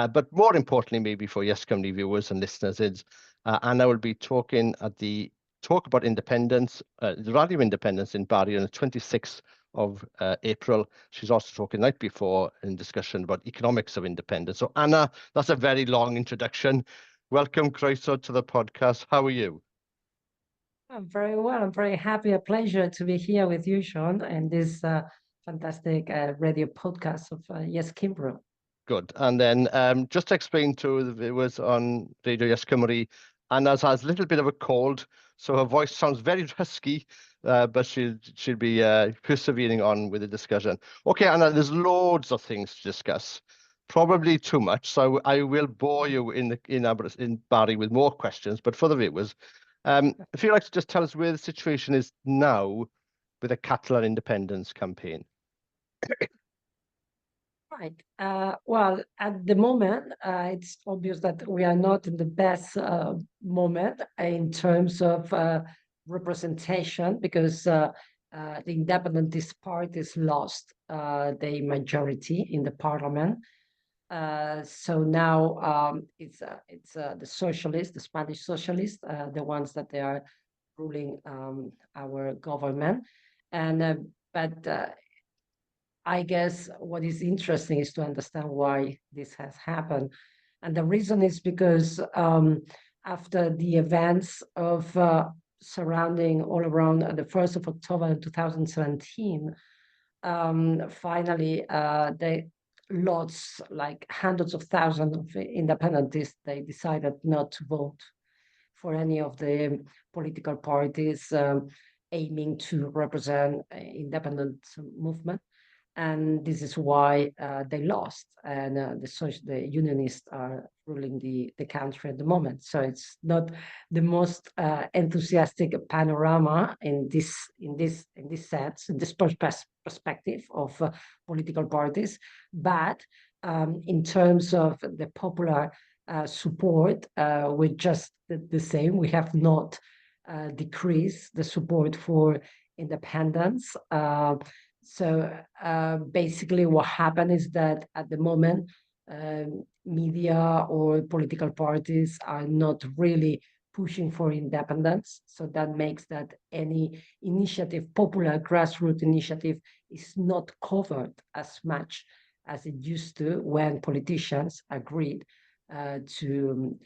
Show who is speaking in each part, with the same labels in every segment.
Speaker 1: But more importantly, maybe for Yes Cymru viewers and listeners, is Anna will be talking at the Talk About Independence, the Rally of Independence in Bari on the 26th of April. She's also talking the night before in discussion about economics of independence. So Anna, that's a very long introduction. Welcome, Croeso, to the podcast. How are you?
Speaker 2: I'm very well. I'm very happy. A pleasure to be here with you, Sean, and this fantastic radio podcast of Yes Kimbro.
Speaker 1: Good. And then just to explain to the viewers on Radio Yes Cymru, Anna's has a little bit of a cold, so her voice sounds very husky, but she'll be persevering on with the discussion. Okay, Anna, there's loads of things to discuss, probably too much, so I will bore you in Bari with more questions. But for the viewers, if you'd like to just tell us where the situation is now with the Catalan independence campaign.
Speaker 2: Right. Well, at the moment, it's obvious that we are not in the best moment in terms of representation because the independentist parties lost the majority in the parliament. So now it's the socialists, the Spanish socialists, the ones that they are ruling our government, and but I guess what is interesting is to understand why this has happened. And the reason is because after the events of surrounding all around the 1st of October 2017, finally, they lots, like hundreds of thousands of independentists, they decided not to vote for any of the political parties aiming to represent independent movement, and this is why they lost. And the unionists are ruling the country at the moment. So it's not the most enthusiastic panorama in this sense, in this perspective of political parties. But in terms of the popular support, we're just the same. We have not decreased the support for independence. So basically what happened is that at the moment, media or political parties are not really pushing for independence. So that makes that any initiative, popular grassroots initiative, is not covered as much as it used to when politicians agreed to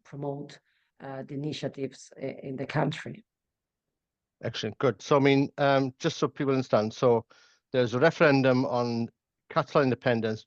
Speaker 2: promote the initiatives in the country.
Speaker 1: Excellent, good. So, I mean, just so people understand, so there's a referendum on Catalan independence